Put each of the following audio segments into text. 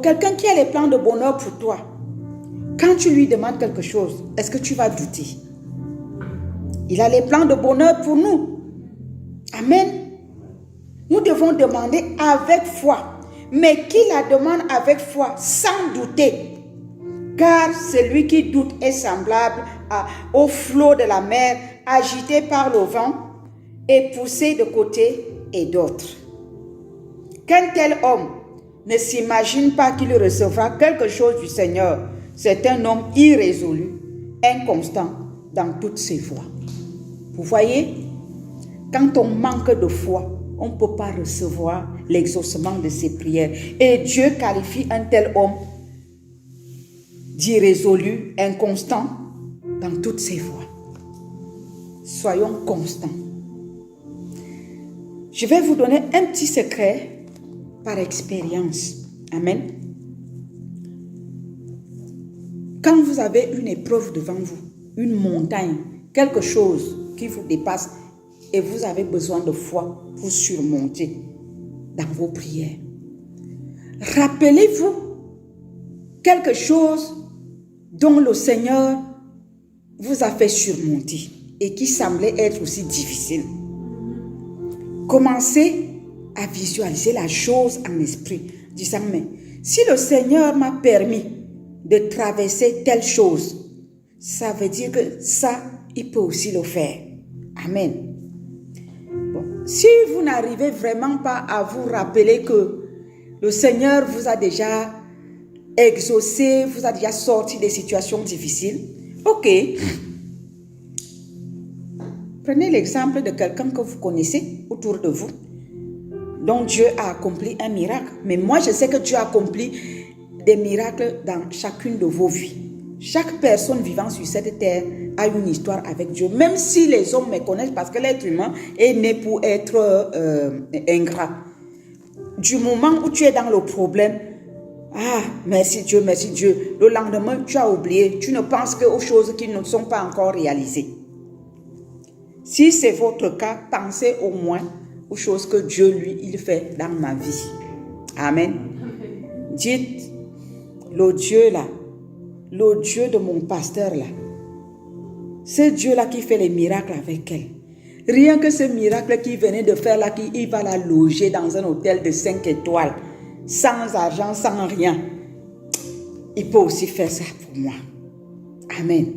quelqu'un qui a les plans de bonheur pour toi, quand tu lui demandes quelque chose, est-ce que tu vas douter? Il a les plans de bonheur pour nous. Amen. Nous devons demander avec foi. Mais qui la demande avec foi sans douter? Car celui qui doute est semblable au flot de la mer, agité par le vent et poussé de côté et d'autre. Qu'un tel homme ne s'imagine pas qu'il recevra quelque chose du Seigneur. C'est un homme irrésolu, inconstant dans toutes ses voies. Vous voyez, quand on manque de foi, on ne peut pas recevoir l'exaucement de ses prières. Et Dieu qualifie un tel homme d'irrésolu, inconstant dans toutes ses voies. Soyons constants. Je vais vous donner un petit secret par expérience. Amen. Quand vous avez une épreuve devant vous, une montagne, quelque chose qui vous dépasse et vous avez besoin de foi pour surmonter dans vos prières, rappelez-vous quelque chose dont le Seigneur vous a fait surmonter et qui semblait être aussi difficile. Commencez à visualiser la chose en esprit, disant, mais si le Seigneur m'a permis de traverser telle chose, ça veut dire que ça, il peut aussi le faire. Amen. Bon. Si vous n'arrivez vraiment pas à vous rappeler que le Seigneur vous a déjà exaucé, vous a déjà sorti des situations difficiles, ok. Prenez l'exemple de quelqu'un que vous connaissez autour de vous, dont Dieu a accompli un miracle. Mais moi, je sais que Dieu a accompli des miracles dans chacune de vos vies. Chaque personne vivant sur cette terre a une histoire avec Dieu. Même si les hommes me connaissent, parce que l'être humain est né pour être ingrat. Du moment où tu es dans le problème, ah, merci Dieu, le lendemain, tu as oublié. Tu ne penses qu'aux choses qui ne sont pas encore réalisées. Si c'est votre cas, pensez au moins aux choses que Dieu, lui, il fait dans ma vie. Amen. Dites, le Dieu là, le Dieu de mon pasteur là, ce Dieu là qui fait les miracles avec elle. Rien que ce miracle qu'il venait de faire là, il va la loger dans un hôtel de 5 étoiles, sans argent, sans rien. Il peut aussi faire ça pour moi. Amen.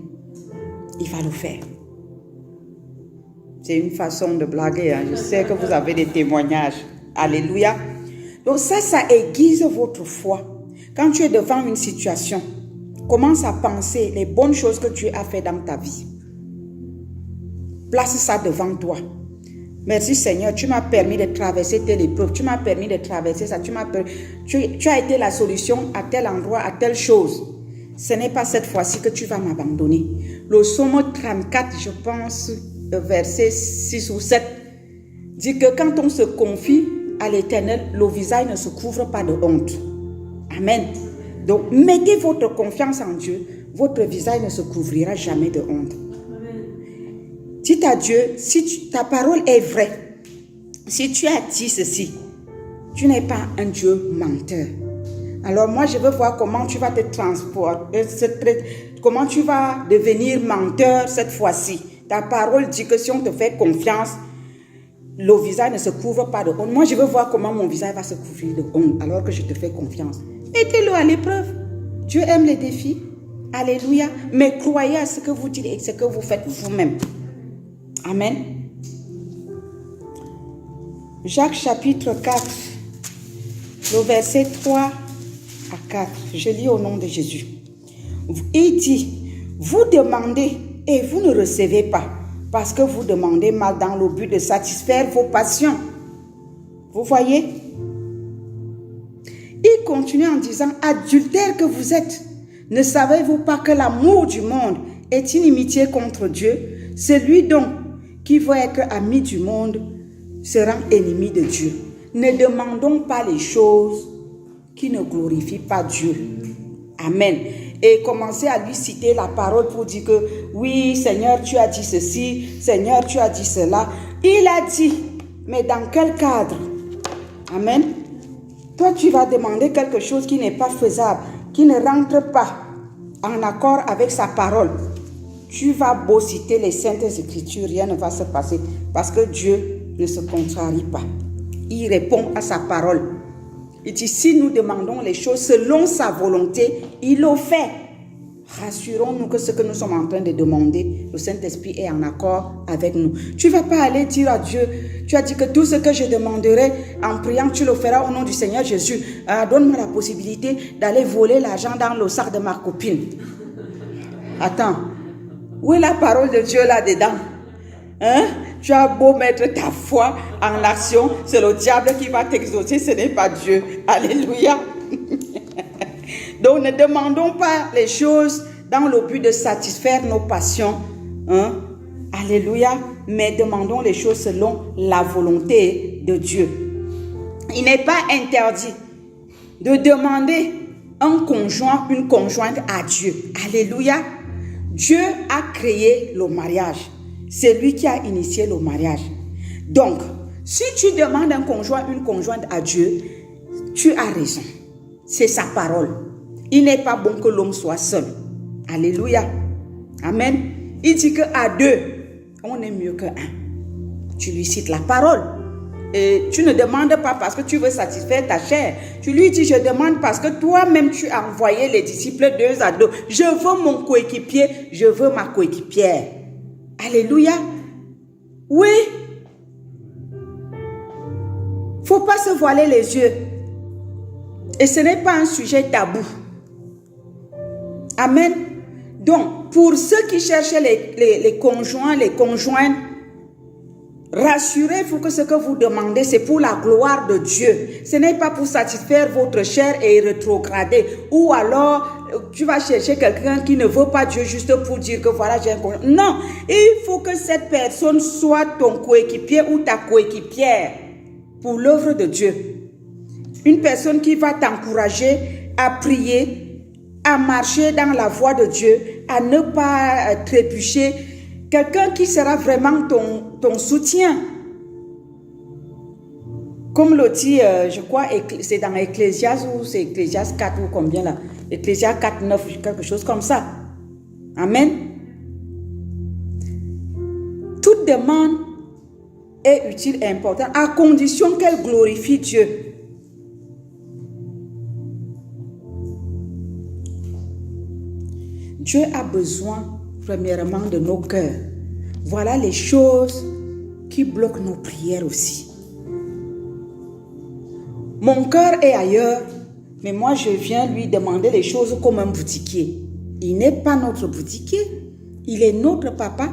Il va le faire. C'est une façon de blaguer. Hein. Je sais que vous avez des témoignages. Alléluia. Donc ça aiguise votre foi. Quand tu es devant une situation, commence à penser les bonnes choses que Dieu a fait dans ta vie. Place ça devant toi. Merci Seigneur, tu m'as permis de traverser telle épreuve. Tu m'as permis de traverser ça. Tu as été la solution à tel endroit, à telle chose. Ce n'est pas cette fois-ci que tu vas m'abandonner. Le psaume 34, je pense, verset 6 ou 7, dit que quand on se confie à l'Éternel, le visage ne se couvre pas de honte. Amen. Donc, mettez votre confiance en Dieu, votre visage ne se couvrira jamais de honte. Amen. Dites à Dieu, si ta parole est vraie, si tu as dit ceci, tu n'es pas un Dieu menteur. Alors moi, je veux voir comment tu vas te transporter, comment tu vas devenir menteur cette fois-ci. Ta parole dit que si on te fait confiance, le visage ne se couvre pas de honte. Moi, je veux voir comment mon visage va se couvrir de honte alors que je te fais confiance. Mettez-le à l'épreuve. Dieu aime les défis. Alléluia. Mais croyez à ce que vous dites et ce que vous faites vous-même. Amen. Jacques chapitre 4, le verset 3 à 4. Je lis au nom de Jésus. Il dit, vous demandez et vous ne recevez pas, parce que vous demandez mal dans le but de satisfaire vos passions. Vous voyez? Il continue en disant, adultères que vous êtes, ne savez-vous pas que l'amour du monde est inimitié contre Dieu? Celui donc qui veut être ami du monde se rend ennemi de Dieu. Ne demandons pas les choses qui ne glorifient pas Dieu. Amen. Et commencer à lui citer la parole pour dire que oui, Seigneur, tu as dit ceci, Seigneur, tu as dit cela. Il a dit, mais dans quel cadre? Amen. Toi, tu vas demander quelque chose qui n'est pas faisable, qui ne rentre pas en accord avec sa parole. Tu vas beau citer les saintes écritures, rien ne va se passer parce que Dieu ne se contrarie pas. Il répond à sa parole. Il dit, si nous demandons les choses selon sa volonté, il le fait. Rassurons-nous que ce que nous sommes en train de demander, le Saint-Esprit est en accord avec nous. Tu ne vas pas aller dire à Dieu, tu as dit que tout ce que je demanderai en priant, tu le feras au nom du Seigneur Jésus. Donne-moi la possibilité d'aller voler l'argent dans le sac de ma copine. Attends, où est la parole de Dieu là-dedans? Hein? Tu as beau mettre ta foi en action, c'est le diable qui va t'exaucer, ce n'est pas Dieu. Alléluia. Donc ne demandons pas les choses dans le but de satisfaire nos passions. Hein? Alléluia. Mais demandons les choses selon la volonté de Dieu. Il n'est pas interdit de demander un conjoint, une conjointe à Dieu. Alléluia. Dieu a créé le mariage. C'est lui qui a initié le mariage. Donc, si tu demandes un conjoint, une conjointe à Dieu, tu as raison. C'est sa parole. Il n'est pas bon que l'homme soit seul. Alléluia. Amen. Il dit qu'à deux, on est mieux qu'un. Tu lui cites la parole. Et tu ne demandes pas parce que tu veux satisfaire ta chair. Tu lui dis, je demande parce que toi-même tu as envoyé les disciples deux à deux. Je veux mon coéquipier, je veux ma coéquipière. Alléluia. Oui. Faut pas se voiler les yeux. Et ce n'est pas un sujet tabou. Amen. Donc, pour ceux qui cherchent les conjoints, les conjointes, rassurez-vous que ce que vous demandez, c'est pour la gloire de Dieu. Ce n'est pas pour satisfaire votre chair et rétrograder. Ou alors, tu vas chercher quelqu'un qui ne veut pas Dieu juste pour dire que voilà, j'ai un conjoint. Non, il faut que cette personne soit ton coéquipier ou ta coéquipière pour l'œuvre de Dieu. Une personne qui va t'encourager à prier, à marcher dans la voie de Dieu, à ne pas trébucher. Quelqu'un qui sera vraiment ton soutien. Comme le dit, je crois, c'est dans Ecclésias ou c'est Ecclésias 4 ou combien là? Ecclésias 4, 9, quelque chose comme ça. Amen. Toute demande est utile et importante à condition qu'elle glorifie Dieu. Dieu a besoin premièrement de nos cœurs. Voilà les choses qui bloquent nos prières aussi. Mon cœur est ailleurs, mais moi je viens lui demander les choses comme un boutiquier. Il n'est pas notre boutiquier, il est notre papa.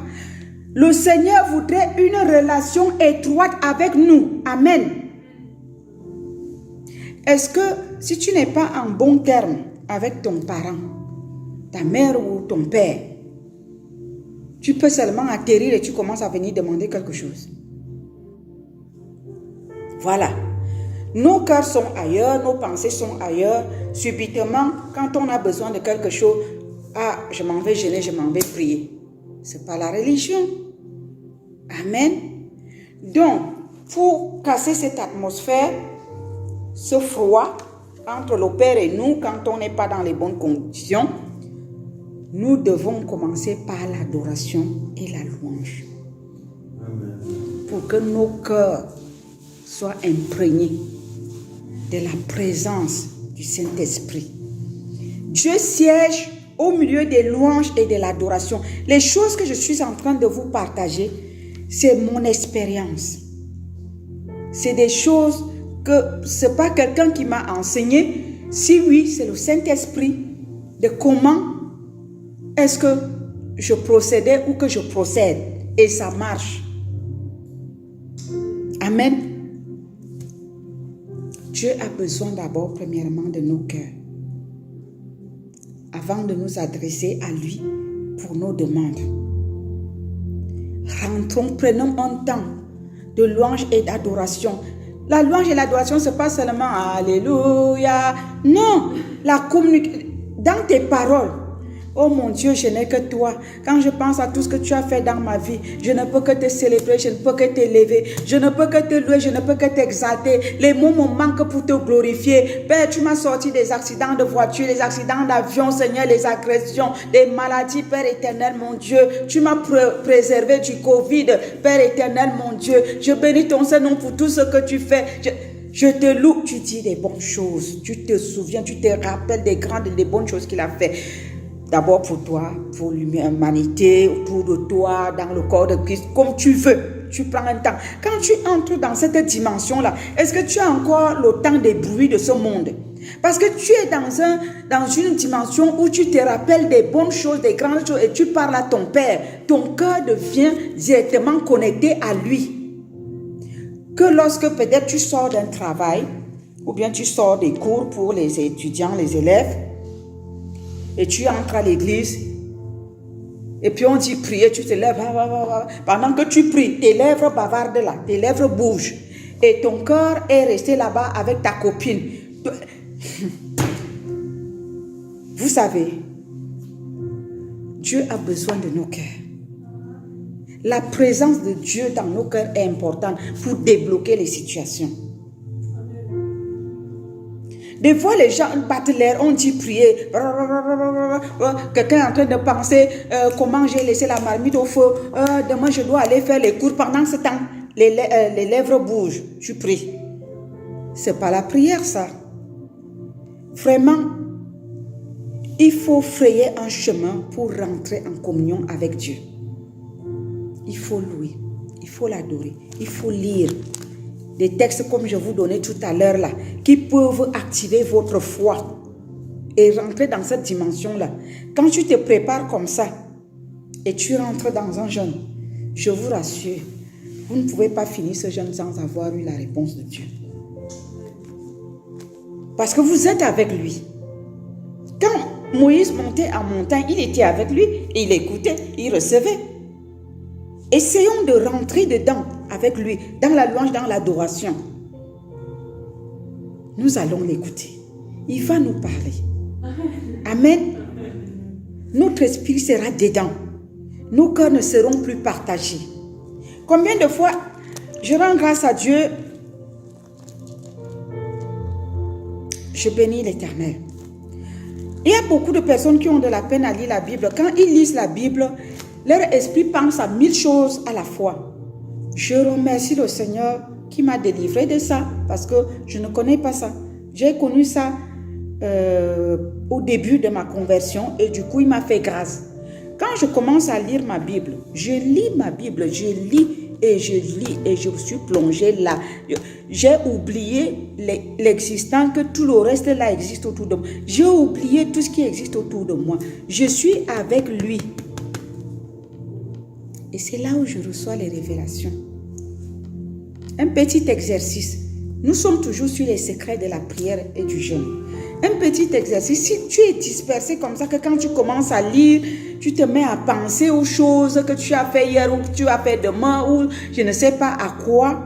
Le Seigneur voudrait une relation étroite avec nous. Amen. Est-ce que si tu n'es pas en bon terme avec ton parent, ta mère ou ton père, tu peux seulement atterrir et tu commences à venir demander quelque chose? Voilà. Nos cœurs sont ailleurs, nos pensées sont ailleurs. Subitement, quand on a besoin de quelque chose, je m'en vais jeûner, je m'en vais prier. Ce n'est pas la religion. Amen. Donc, pour casser cette atmosphère, ce froid entre le Père et nous, quand on n'est pas dans les bonnes conditions, nous devons commencer par l'adoration et la louange. Amen. Pour que nos cœurs soient imprégnés de la présence du Saint-Esprit. Dieu siège au milieu des louanges et de l'adoration. Les choses que je suis en train de vous partager, c'est mon expérience. C'est des choses que ce n'est pas quelqu'un qui m'a enseigné. Si oui, c'est le Saint-Esprit. De comment est-ce que je procédais ou que je procède et ça marche. Amen. Dieu a besoin d'abord premièrement de nos cœurs avant de nous adresser à lui pour nos demandes. Rentrons, prenons un temps de louange et d'adoration. La louange et l'adoration, ce n'est pas seulement Alléluia. Non, dans tes paroles, Oh mon Dieu, je n'ai que toi. Quand je pense à tout ce que tu as fait dans ma vie, je ne peux que te célébrer, je ne peux que t'élever, je ne peux que te louer, je ne peux que t'exalter. Les mots me manquent pour te glorifier. Père, tu m'as sorti des accidents de voiture, des accidents d'avion, Seigneur, les agressions, des maladies, Père éternel, mon Dieu. Tu m'as préservé du Covid, Père éternel, mon Dieu. Je bénis ton Saint-Nom pour tout ce que tu fais. Je te loue, tu dis des bonnes choses, tu te souviens, tu te rappelles des grandes et des bonnes choses qu'il a fait. D'abord pour toi, pour l'humanité, autour de toi, dans le corps de Christ, comme tu veux. Tu prends un temps. Quand tu entres dans cette dimension-là, est-ce que tu as encore le temps des bruits de ce monde? Parce que tu es dans une dimension où tu te rappelles des bonnes choses, des grandes choses et tu parles à ton Père. Ton cœur devient directement connecté à lui. Que lorsque peut-être tu sors d'un travail ou bien tu sors des cours pour les étudiants, les élèves, et tu entres à l'église, et puis on dit prier, tu te lèves, pendant que tu pries, tes lèvres bavardent là, tes lèvres bougent, et ton cœur est resté là-bas avec ta copine. Vous savez, Dieu a besoin de nos cœurs. La présence de Dieu dans nos cœurs est importante pour débloquer les situations. Des fois, les gens battent l'air, on dit prier. Quelqu'un est en train de penser comment j'ai laissé la marmite au feu. Demain, je dois aller faire les cours. Pendant ce temps, les lèvres bougent. Tu pries. C'est pas la prière, ça. Vraiment, il faut frayer un chemin pour rentrer en communion avec Dieu. Il faut louer, il faut l'adorer, il faut lire. Des textes comme je vous donnais tout à l'heure là, qui peuvent activer votre foi et rentrer dans cette dimension-là. Quand tu te prépares comme ça et tu rentres dans un jeûne, je vous rassure, vous ne pouvez pas finir ce jeûne sans avoir eu la réponse de Dieu. Parce que vous êtes avec lui. Quand Moïse montait en montagne, il était avec lui, et il écoutait, il recevait. Essayons de rentrer dedans avec lui, dans la louange, dans l'adoration. Nous allons l'écouter. Il va nous parler. Amen. Notre esprit sera dedans. Nos cœurs ne seront plus partagés. Combien de fois je rends grâce à Dieu, je bénis l'Éternel. Il y a beaucoup de personnes qui ont de la peine à lire la Bible. Quand ils lisent la Bible, leur esprit pense à 1000 choses à la fois. Je remercie le Seigneur qui m'a délivré de ça parce que je ne connais pas ça. J'ai connu ça au début de ma conversion et du coup, il m'a fait grâce. Quand je commence à lire ma Bible, je lis ma Bible, je lis et je suis plongée là. J'ai oublié l'existant, que tout le reste là existe autour de moi. J'ai oublié tout ce qui existe autour de moi. Je suis avec lui. Et c'est là où je reçois les révélations. Un petit exercice. Nous sommes toujours sur les secrets de la prière et du jeûne. Un petit exercice. Si tu es dispersé comme ça, que quand tu commences à lire, tu te mets à penser aux choses que tu as fait hier ou que tu as fait demain ou je ne sais pas à quoi.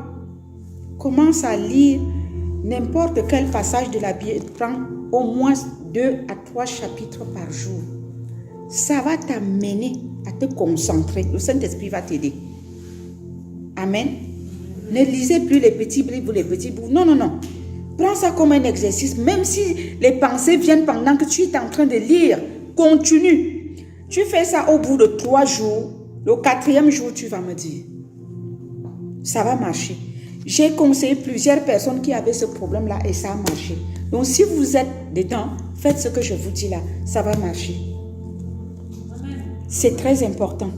Commence à lire n'importe quel passage de la Bible. Prends au moins 2 à 3 chapitres par jour. Ça va t'amener à te concentrer. Le Saint-Esprit va t'aider. Amen. Ne lisez plus les petits livres, les petits bouts. Non, non, non. Prends ça comme un exercice. Même si les pensées viennent pendant que tu es en train de lire, continue. Tu fais ça au bout de 3 jours. Le 4e jour, tu vas me dire. Ça va marcher. J'ai conseillé plusieurs personnes qui avaient ce problème-là et ça a marché. Donc, si vous êtes dedans, faites ce que je vous dis là. Ça va marcher. C'est très important.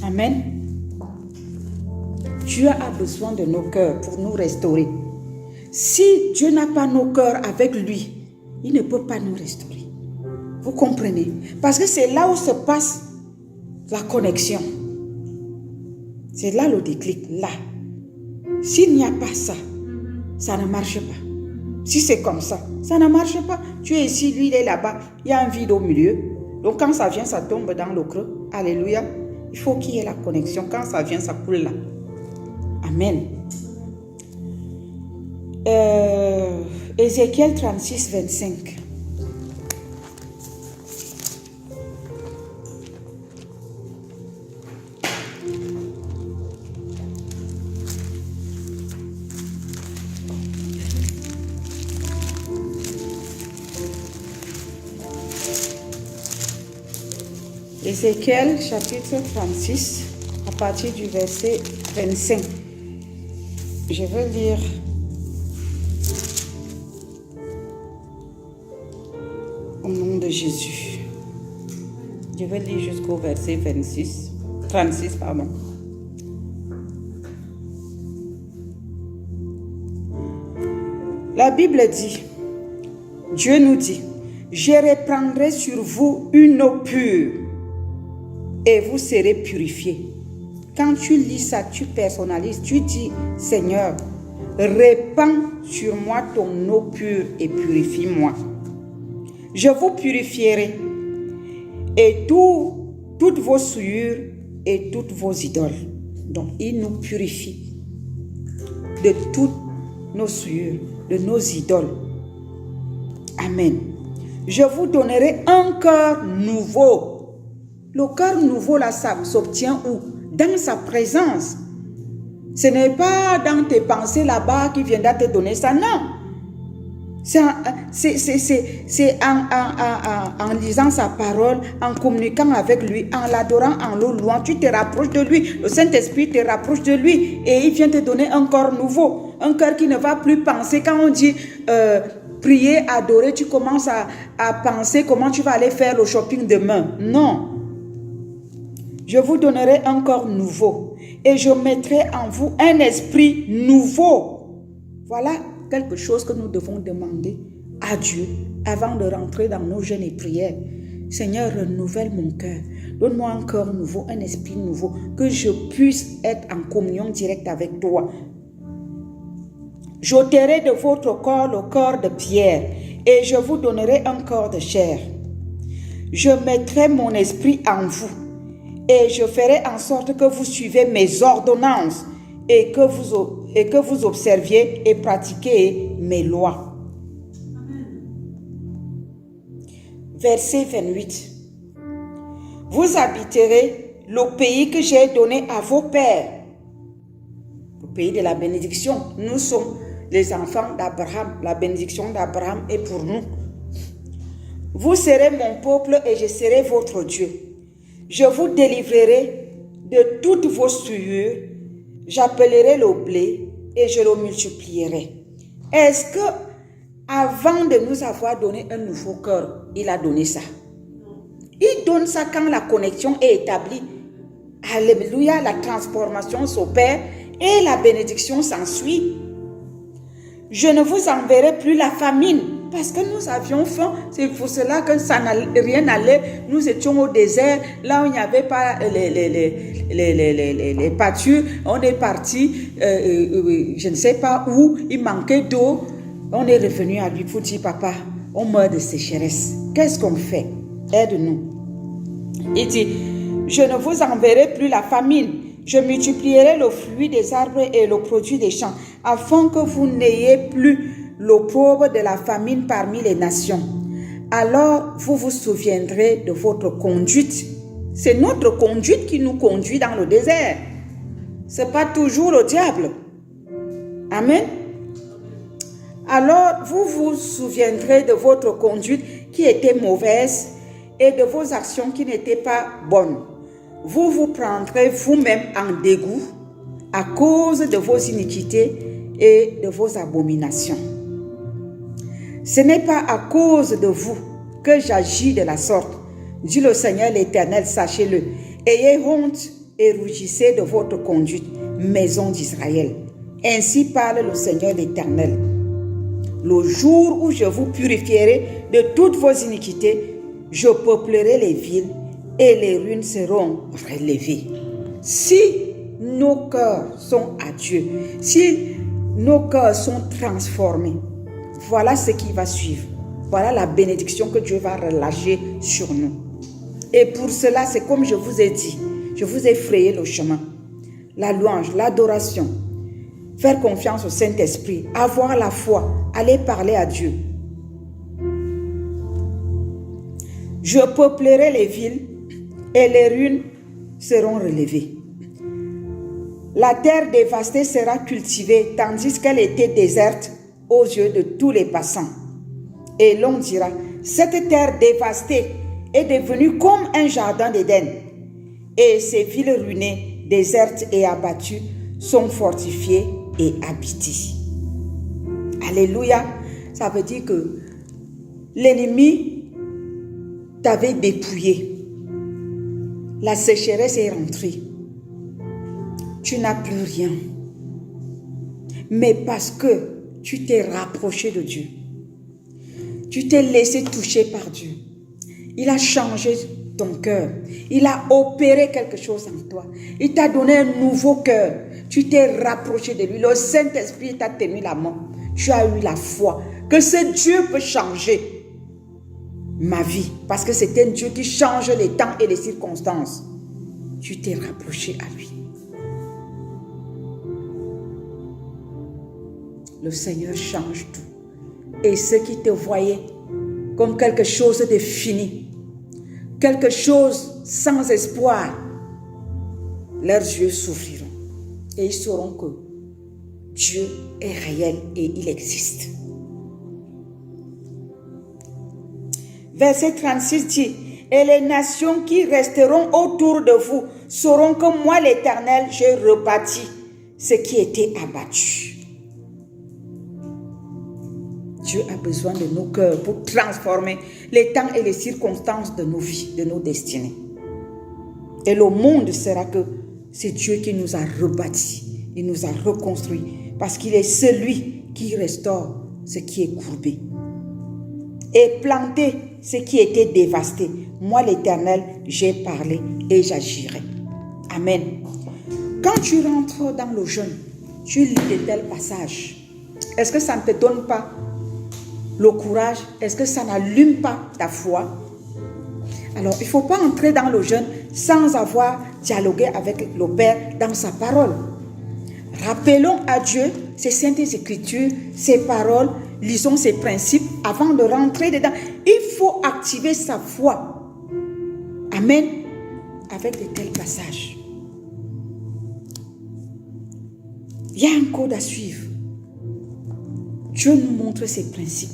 Amen. Dieu a besoin de nos cœurs pour nous restaurer. Si Dieu n'a pas nos cœurs avec lui, il ne peut pas nous restaurer. Vous comprenez? Parce que c'est là où se passe la connexion. C'est là le déclic, là. S'il n'y a pas ça, ça ne marche pas. Si c'est comme ça, ça ne marche pas. Tu es ici, lui il est là-bas, il y a un vide au milieu. Donc quand ça vient, ça tombe dans le creux. Alléluia. Il faut qu'il y ait la connexion. Quand ça vient, ça coule là. Amen. Ézéchiel 36, 25. Ézéchiel chapitre 36, à partir du verset 25. Je vais lire au nom de Jésus. Je vais lire jusqu'au verset 36, pardon. La Bible dit, Dieu nous dit, je répandrai sur vous une eau pure et vous serez purifiés. Quand tu lis ça, tu personnalises, tu dis, Seigneur, répands sur moi ton eau pure et purifie-moi. Je vous purifierai et toutes vos souillures et toutes vos idoles. Donc, il nous purifie de toutes nos souillures, de nos idoles. Amen. Je vous donnerai un cœur nouveau. Le cœur nouveau, là, ça s'obtient où? Dans sa présence. Ce n'est pas dans tes pensées là-bas qui viendra te donner ça, non. C'est en lisant sa parole, en communiquant avec lui, en l'adorant, en le louant, tu te rapproches de lui. Le Saint-Esprit te rapproche de lui et il vient te donner un corps nouveau. Un cœur qui ne va plus penser. Quand on dit prier, adorer, tu commences à penser comment tu vas aller faire le shopping demain. Non. Je vous donnerai un corps nouveau et je mettrai en vous un esprit nouveau. Voilà quelque chose que nous devons demander à Dieu avant de rentrer dans nos jeûnes et prières. Seigneur, renouvelle mon cœur. Donne-moi un cœur nouveau, un esprit nouveau, que je puisse être en communion directe avec toi. J'ôterai de votre corps le corps de pierre et je vous donnerai un corps de chair. Je mettrai mon esprit en vous et je ferai en sorte que vous suivez mes ordonnances et que vous observiez et pratiquiez mes lois. Verset 28. Vous habiterez le pays que j'ai donné à vos pères. Le pays de la bénédiction. Nous sommes les enfants d'Abraham. La bénédiction d'Abraham est pour nous. Vous serez mon peuple et je serai votre Dieu. Je vous délivrerai de toutes vos souillures. J'appellerai le blé et je le multiplierai. Est-ce que avant de nous avoir donné un nouveau cœur, il a donné ça? Il donne ça quand la connexion est établie. Alléluia, la transformation s'opère et la bénédiction s'ensuit. Je ne vous enverrai plus la famine parce que nous avions faim. C'est pour cela que rien n'allait. Nous étions au désert, là où il n'y avait pas les pâtures. On est parti, je ne sais pas où, il manquait d'eau. On est revenu à lui pour dire, papa, on meurt de sécheresse. Qu'est-ce qu'on fait? Aide-nous. Il dit, je ne vous enverrai plus la famine. Je multiplierai le fruit des arbres et le produit des champs, afin que vous n'ayez plus l'opprobre de la famine parmi les nations. Alors vous vous souviendrez de votre conduite. C'est notre conduite qui nous conduit dans le désert. Ce n'est pas toujours le diable. Amen. Alors vous vous souviendrez de votre conduite qui était mauvaise et de vos actions qui n'étaient pas bonnes. Vous vous prendrez vous-même en dégoût à cause de vos iniquités et de vos abominations. Ce n'est pas à cause de vous que j'agis de la sorte, dit le Seigneur l'Éternel, sachez-le. Ayez honte et rougissez de votre conduite, maison d'Israël. Ainsi parle le Seigneur l'Éternel. Le jour où je vous purifierai de toutes vos iniquités, je peuplerai les villes et les ruines seront relevées. Si nos cœurs sont à Dieu, si nos cœurs sont transformés, voilà ce qui va suivre. Voilà la bénédiction que Dieu va relâcher sur nous. Et pour cela, c'est comme je vous ai dit, je vous ai frayé le chemin. La louange, l'adoration, faire confiance au Saint-Esprit, avoir la foi, aller parler à Dieu. Je peuplerai les villes et les ruines seront relevées. La terre dévastée sera cultivée tandis qu'elle était déserte aux yeux de tous les passants. Et l'on dira, cette terre dévastée est devenu comme un jardin d'Éden. Et ces villes ruinées, désertes et abattues sont fortifiées et habitées. Alléluia. Ça veut dire que l'ennemi t'avait dépouillé. La sécheresse est rentrée. Tu n'as plus rien. Mais parce que tu t'es rapproché de Dieu, tu t'es laissé toucher par Dieu, il a changé ton cœur. Il a opéré quelque chose en toi. Il t'a donné un nouveau cœur. Tu t'es rapproché de lui. Le Saint-Esprit t'a tenu la main. Tu as eu la foi que ce Dieu peut changer ma vie. Parce que c'est un Dieu qui change les temps et les circonstances. Tu t'es rapproché à lui. Le Seigneur change tout. Et ceux qui te voyaient comme quelque chose de fini, quelque chose sans espoir, leurs yeux s'ouvriront et ils sauront que Dieu est réel et il existe. Verset 36 dit, « Et les nations qui resteront autour de vous sauront que moi l'Éternel, j'ai rebâti ce qui était abattu. » Dieu a besoin de nos cœurs pour transformer les temps et les circonstances de nos vies, de nos destinées. Et le monde sera que c'est Dieu qui nous a rebâtis, il nous a reconstruits, parce qu'il est celui qui restaure ce qui est courbé et planter ce qui était dévasté. Moi l'Éternel, j'ai parlé et j'agirai. Amen. Quand tu rentres dans le jeûne, tu lis de tels passages. Est-ce que ça ne te donne pas le courage? Est-ce que ça n'allume pas ta foi? Alors, il ne faut pas entrer dans le jeûne sans avoir dialogué avec le Père dans sa parole. Rappelons à Dieu ses saintes écritures, ses paroles, lisons ses principes avant de rentrer dedans. Il faut activer sa foi. Amen. Avec de tels passages. Il y a un code à suivre. Dieu nous montre ses principes.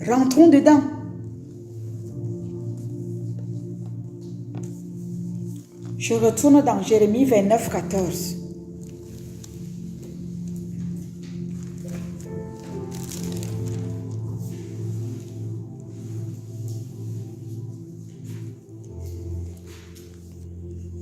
Rentrons dedans. Je retourne dans Jérémie 29, 14.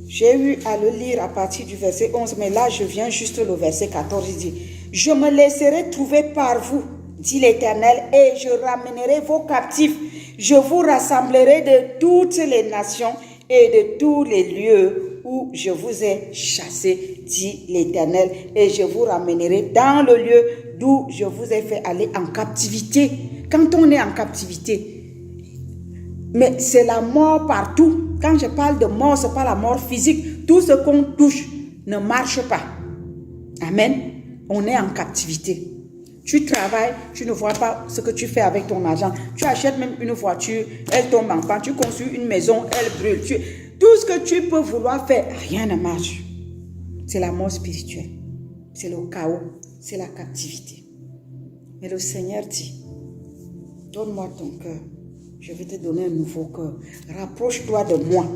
J'ai eu à le lire à partir du verset 11, mais là je viens juste le verset 14. Il dit, « Je me laisserai trouver par vous, dit l'Éternel, et je ramènerai vos captifs. Je vous rassemblerai de toutes les nations et de tous les lieux où je vous ai chassés, dit l'Éternel, et je vous ramènerai dans le lieu d'où je vous ai fait aller en captivité. » Quand on est en captivité, mais c'est la mort partout. Quand je parle de mort, ce n'est pas la mort physique. Tout ce qu'on touche ne marche pas. Amen. On est en captivité. Tu travailles, tu ne vois pas ce que tu fais avec ton argent. Tu achètes même une voiture, elle tombe en panne. Tu construis une maison, elle brûle. Tout ce que tu peux vouloir faire, rien ne marche. C'est la mort spirituelle. C'est le chaos. C'est la captivité. Mais le Seigneur dit, donne-moi ton cœur. Je vais te donner un nouveau cœur. Rapproche-toi de moi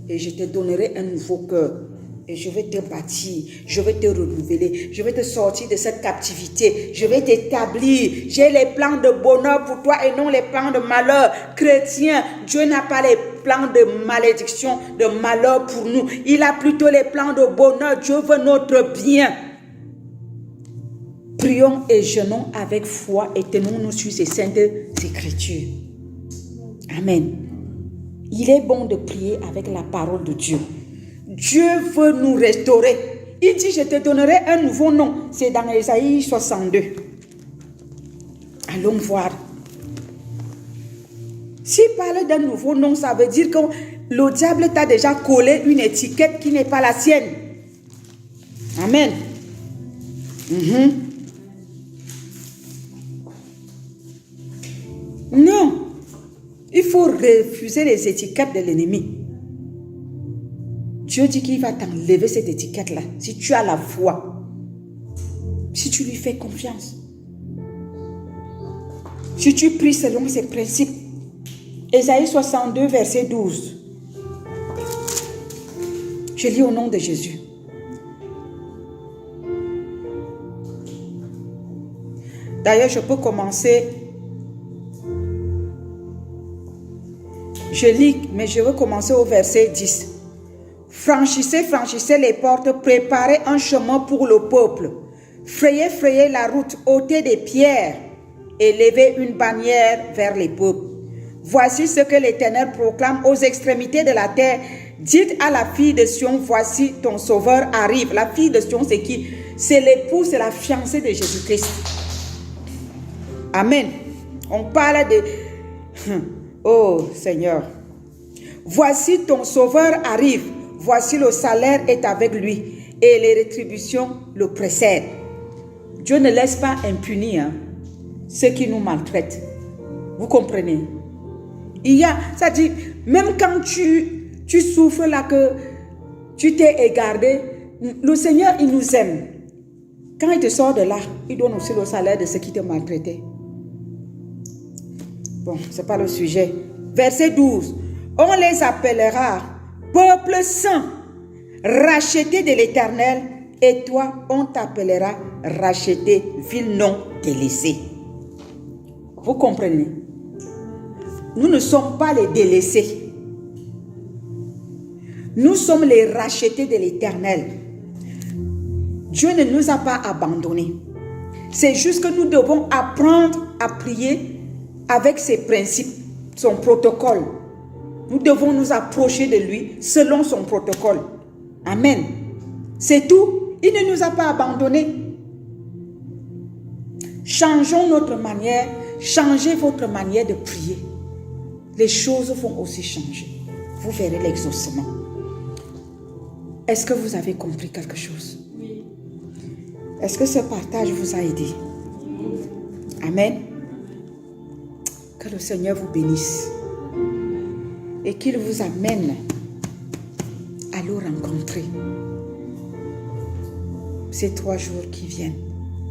et je te donnerai un nouveau cœur. Et je vais te bâtir, je vais te renouveler, je vais te sortir de cette captivité, je vais t'établir. J'ai les plans de bonheur pour toi et non les plans de malheur. Chrétien, Dieu n'a pas les plans de malédiction, de malheur pour nous. Il a plutôt les plans de bonheur. Dieu veut notre bien. Prions et jeûnons avec foi et tenons-nous sur ces saintes écritures. Amen. Il est bon de prier avec la parole de Dieu. Dieu veut nous restaurer. Il dit, je te donnerai un nouveau nom. C'est dans Ésaïe 62. Allons voir. S'il parle d'un nouveau nom, ça veut dire que le diable t'a déjà collé une étiquette qui n'est pas la sienne. Amen. Non. Il faut refuser les étiquettes de l'ennemi. Dieu dit qu'il va t'enlever cette étiquette-là. Si tu as la foi. Si tu lui fais confiance. Si tu pries selon ses principes. Ésaïe 62, verset 12. Je lis au nom de Jésus. D'ailleurs, je peux commencer. Je lis, mais je veux commencer au verset 10. Franchissez, franchissez les portes, préparez un chemin pour le peuple. Frayez, frayez la route, ôtez des pierres et levez une bannière vers les peuples. Voici ce que l'Éternel proclame aux extrémités de la terre. Dites à la fille de Sion, voici ton sauveur arrive. La fille de Sion, c'est qui? C'est l'épouse, c'est la fiancée de Jésus-Christ. Amen. On parle de... Oh Seigneur. Voici ton sauveur arrive. Voici le salaire est avec lui. Et les rétributions le précèdent. Dieu ne laisse pas impunis ceux qui nous maltraitent. Vous comprenez? Il y a, ça dit, même quand tu souffres là, que tu t'es égardé, le Seigneur, il nous aime. Quand il te sort de là, il donne aussi le salaire de ceux qui te maltraitaient. Bon, ce n'est pas le sujet. Verset 12. On les appellera peuple saint, racheté de l'Éternel, et toi, on t'appellera racheté, ville non délaissée. Vous comprenez? Nous ne sommes pas les délaissés. Nous sommes les rachetés de l'Éternel. Dieu ne nous a pas abandonnés. C'est juste que nous devons apprendre à prier avec ses principes, son protocole. Nous devons nous approcher de lui selon son protocole. Amen. C'est tout. Il ne nous a pas abandonnés. Changeons notre manière, changez votre manière de prier. Les choses vont aussi changer. Vous verrez l'exaucement. Est-ce que vous avez compris quelque chose? Oui. Est-ce que ce partage vous a aidé? Amen. Que le Seigneur vous bénisse et qu'il vous amène à le rencontrer ces 3 jours qui viennent.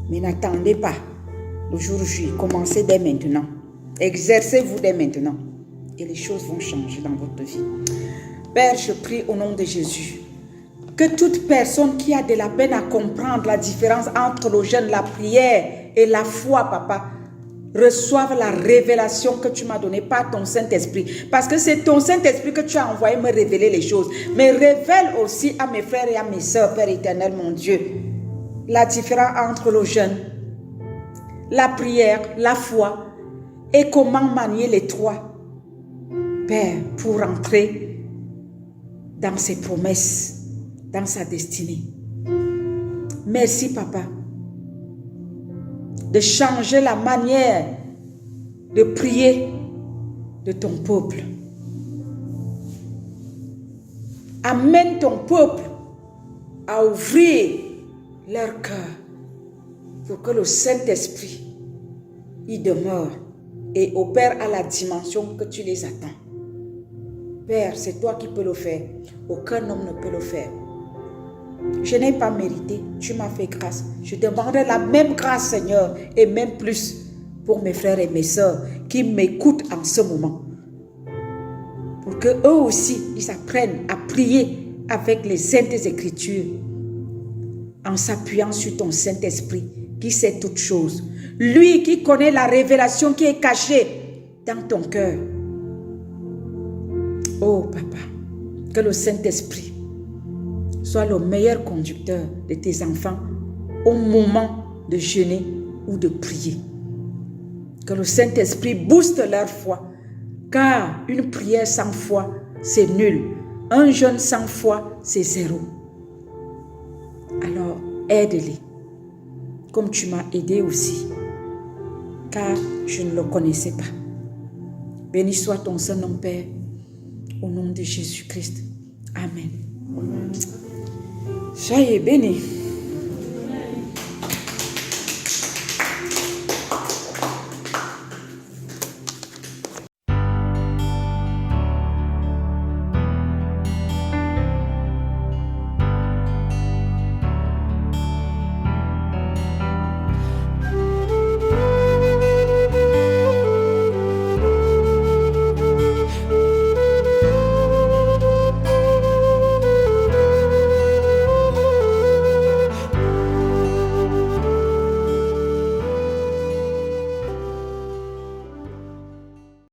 Mais n'attendez pas le jour J. Commencez dès maintenant. Exercez-vous dès maintenant. Et les choses vont changer dans votre vie. Père, je prie au nom de Jésus que toute personne qui a de la peine à comprendre la différence entre le jeûne, la prière et la foi, papa, reçoive la révélation que tu m'as donnée par ton Saint-Esprit. Parce que c'est ton Saint-Esprit que tu as envoyé me révéler les choses. Mais révèle aussi à mes frères et à mes sœurs, Père éternel, mon Dieu, la différence entre le jeûne, la prière, la foi et comment manier les 3. Père, pour entrer dans ses promesses, dans sa destinée. Merci, Papa, de changer la manière de prier de ton peuple. Amène ton peuple à ouvrir leur cœur pour que le Saint-Esprit y demeure et opère à la dimension que tu les attends. Père, c'est toi qui peux le faire. Aucun homme ne peut le faire. Je n'ai pas mérité. Tu m'as fait grâce. Je demanderai la même grâce, Seigneur, et même plus pour mes frères et mes sœurs qui m'écoutent en ce moment. Pour que eux aussi, ils apprennent à prier avec les saintes écritures en s'appuyant sur ton Saint-Esprit qui sait toutes choses. Lui qui connaît la révélation qui est cachée dans ton cœur. Oh Papa, que le Saint-Esprit soit le meilleur conducteur de tes enfants au moment de jeûner ou de prier. Que le Saint-Esprit booste leur foi, car une prière sans foi, c'est nul. Un jeûne sans foi, c'est 0. Alors, aide-les, comme tu m'as aidé aussi, car je ne le connaissais pas. Béni soit ton Saint-Nom, Père, au nom de Jésus-Christ. Amen. Soyez bénis.